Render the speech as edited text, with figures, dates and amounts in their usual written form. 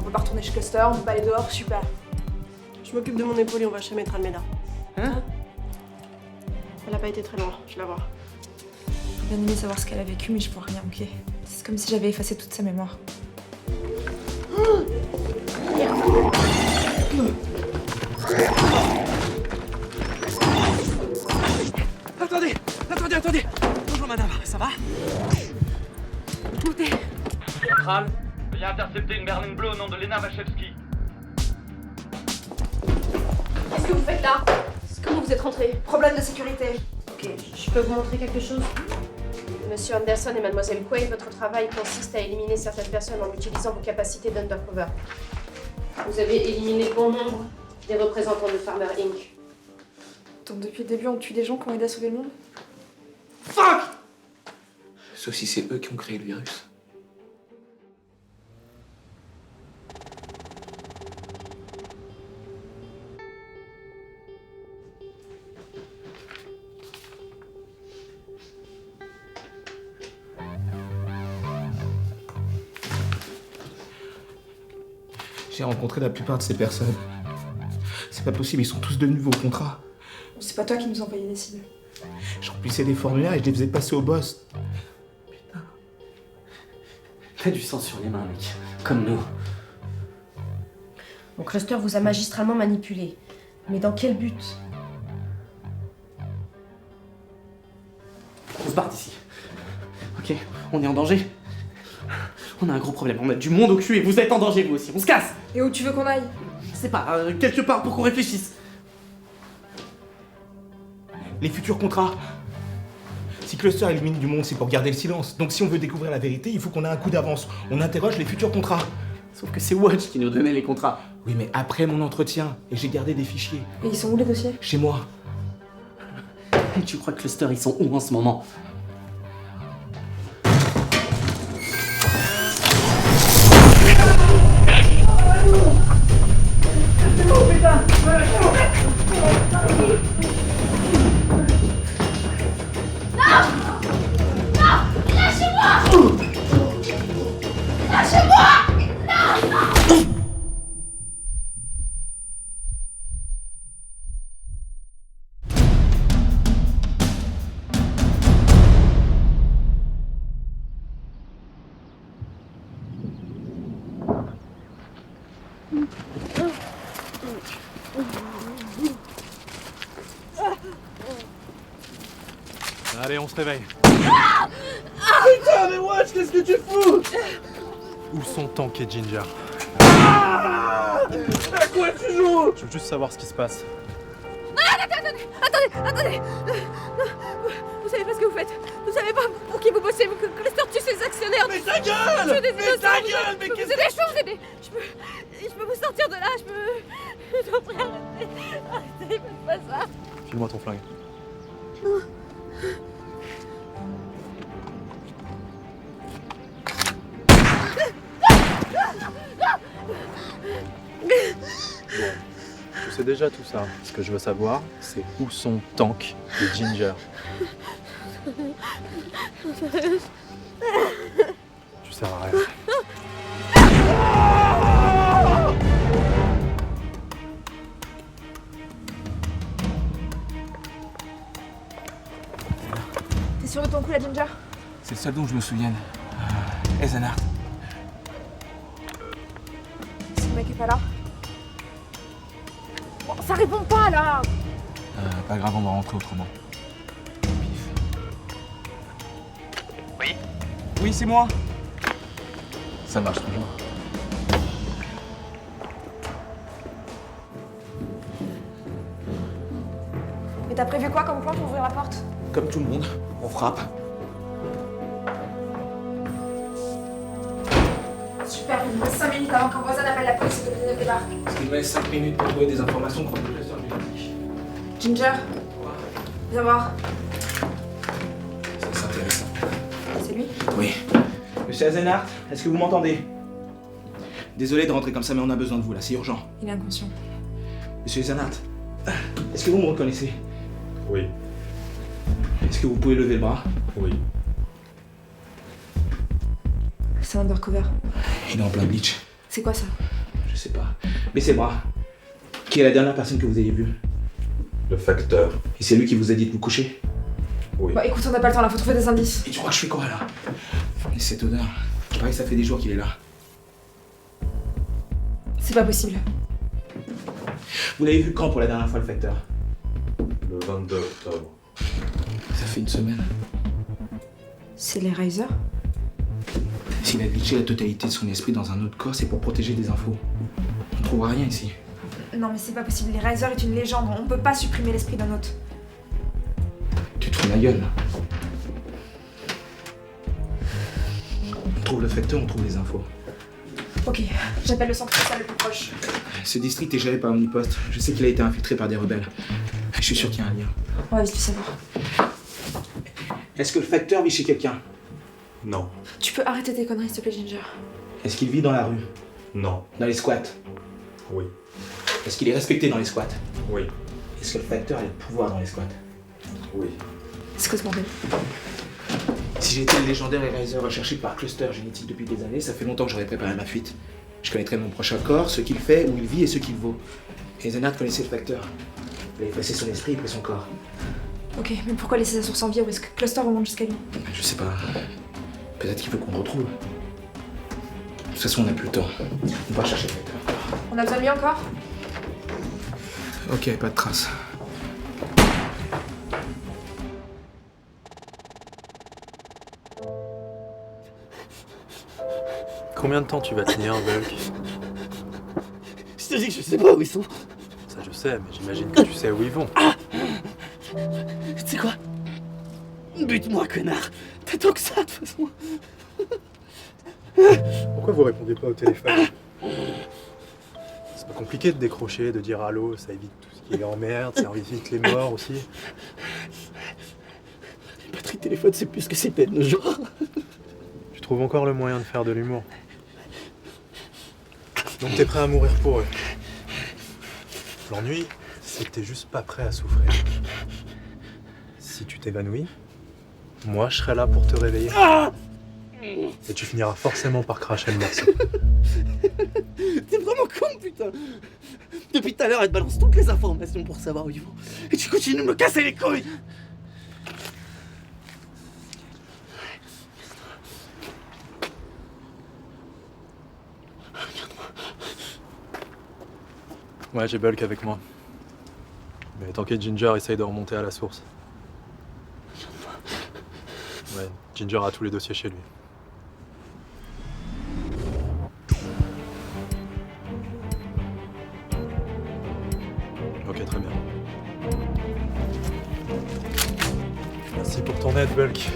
peut pas retourner chez Custer, on peut pas aller dehors, super. Je m'occupe de mon épaule et on va chez Maître Almeida. Hein? Elle a pas été très loin, je la vois. J'ai bien aimé savoir ce qu'elle a vécu, mais je vois rien, ok? C'est comme si j'avais effacé toute sa mémoire. Attendez. Bonjour madame, ça va? Où t'es? Central, veuillez intercepter une berline bleue au nom de Lena Wachewski. Qu'est-ce que vous faites là? Comment vous êtes rentré? Problème de sécurité. Ok, je peux vous montrer quelque chose? Monsieur Anderson et Mademoiselle Quaid, votre travail consiste à éliminer certaines personnes en utilisant vos capacités d'undercover. Vous avez éliminé bon nombre des représentants de Farmer Inc. Donc depuis le début, on tue des gens qui ont aidé à sauver le monde? Fuck! Sauf si c'est eux qui ont créé le virus. J'ai rencontré la plupart de ces personnes. C'est pas possible, ils sont tous devenus vos contrats. C'est pas toi qui nous envoyais les cibles. J'emplissais des formulaires et je les faisais passer au boss. Putain. T'as du sang sur les mains, mec. Comme nous. Donc Cluster vous a magistralement manipulé. Mais dans quel but? On se barre d'ici. Ok? On est en danger. On a un gros problème. On a du monde au cul et vous êtes en danger, vous aussi. On se casse! Et où tu veux qu'on aille? Je sais pas, quelque part pour qu'on réfléchisse. Les futurs contrats. Si Cluster élimine du monde, c'est pour garder le silence. Donc si on veut découvrir la vérité, il faut qu'on ait un coup d'avance. On interroge les futurs contrats. Sauf que c'est Watch qui nous donnait les contrats. Oui, mais après mon entretien, et j'ai gardé des fichiers. Et ils sont où les dossiers? Chez moi. Et tu crois que Cluster, ils sont où en ce moment? Allez, on se réveille. Putain, mais Watch, qu'est-ce que tu fous? Où sont Tank et Ginger? À quoi tu joues? Je veux juste savoir ce qui se passe. Attendez! Vous savez pas ce que vous faites. Vous savez pas pour qui vous bossez. Cluster tue ses actionnaires. Mais ta gueule! Mais ta gueule! Mais qu'est-ce que... Je peux vous aider. Je peux vous sortir de là. Je t'en prie, arrêtez, faites pas ça. File-moi ton flingue. Bon, je sais déjà tout ça. Ce que je veux savoir, c'est où sont Tank et Ginger. Tu sers à rien. T'es sûr de ton coup, la Ginger? C'est le seul dont je me souvienne. Eisenhardt. Si le mec est pas là. Bon, ça répond pas là. Pas grave, on va rentrer autrement. Pif. Oui? Oui, c'est moi. Ça marche toujours. Mais t'as prévu quoi comme plan pour ouvrir la porte? Comme tout le monde, on frappe. Super, il me reste 5 minutes avant qu'un voisin appelle la police et que le débarque. Parce qu'il me laisse 5 minutes pour trouver des informations contre le Cluster génétique. Ginger, viens voir. Ça, c'est intéressant. C'est lui? Oui. Monsieur Eisenhardt, est-ce que vous m'entendez? Désolé de rentrer comme ça, mais on a besoin de vous là, c'est urgent. Il est inconscient. Monsieur Eisenhardt, est-ce que vous me reconnaissez? Oui. Est-ce que vous pouvez lever le bras? Oui. C'est un undercover. Il est en plein bleach. C'est quoi ça? Je sais pas. Baissez-moi. Qui est la dernière personne que vous ayez vue? Le facteur. Et c'est lui qui vous a dit de vous coucher? Oui. Bon, écoute, on n'a pas le temps là, faut trouver des indices. Et tu crois que je fais quoi là? Et cette odeur? Je parie que ça fait des jours qu'il est là. C'est pas possible. Vous l'avez vu quand pour la dernière fois, le facteur? Le 22 octobre. Ça fait une semaine. C'est les Risers? S'il a glitché la totalité de son esprit dans un autre corps, c'est pour protéger des infos. On trouvera rien ici. Non mais c'est pas possible, les Risers est une légende, on peut pas supprimer l'esprit d'un autre. Tu te fous de ma gueule là. On trouve le facteur, on trouve les infos. Ok, j'appelle le centre social le plus proche. Ce district est géré par Omnipost. Je sais qu'il a été infiltré par des rebelles. Je suis sûr qu'il y a un lien. On va vite le savoir. Est-ce que le facteur vit chez quelqu'un? Non. Tu peux arrêter tes conneries s'il te plaît, Ginger. Est-ce qu'il vit dans la rue? Non. Dans les squats? Oui. Est-ce qu'il est respecté dans les squats? Oui. Est-ce que le facteur a le pouvoir dans les squats? Oui. C'est quoi ce bordel? Si j'étais le légendaire Eraser recherché par Cluster Génétique depuis des années, ça fait longtemps que j'aurais préparé ma fuite. Je connaîtrais mon prochain corps, ce qu'il fait, où il vit et ce qu'il vaut. Et Zenard connaissait le facteur. Il a effacé son esprit et pris son corps. Ok, mais pourquoi laisser sa source en vie? Où est-ce que Cluster remonte jusqu'à lui? Je sais pas. Peut-être qu'il veut qu'on le retrouve. De toute façon, on n'a plus le temps. On va chercher le facteur. On a besoin de lui encore? Ok, pas de traces. Combien de temps tu vas tenir, Bulk? Je te dis que je sais pas où ils sont. Ça je sais, mais j'imagine que tu sais où ils vont. Tu sais quoi? Bute-moi, connard. T'as tant que ça, de toute façon. Pourquoi vous répondez pas au téléphone? C'est pas compliqué de décrocher, de dire allô, ça évite tout ce qui est emmerde, ça évite les morts aussi. Les batteries de téléphone, c'est plus ce que c'était de nos jours. Tu trouves encore le moyen de faire de l'humour. Donc t'es prêt à mourir pour eux. L'ennui, c'est que t'es juste pas prêt à souffrir. Si tu t'évanouis, moi je serai là pour te réveiller. Et tu finiras forcément par cracher le morceau. T'es vraiment con, putain. Depuis tout à l'heure, elle te balance toutes les informations pour savoir où ils vont. Et tu continues de me casser les couilles. Ouais, j'ai Bulk avec moi. Mais tant que Ginger essaye de remonter à la source. Ouais, Ginger a tous les dossiers chez lui. Ok, très bien. Merci pour ton aide, Bulk.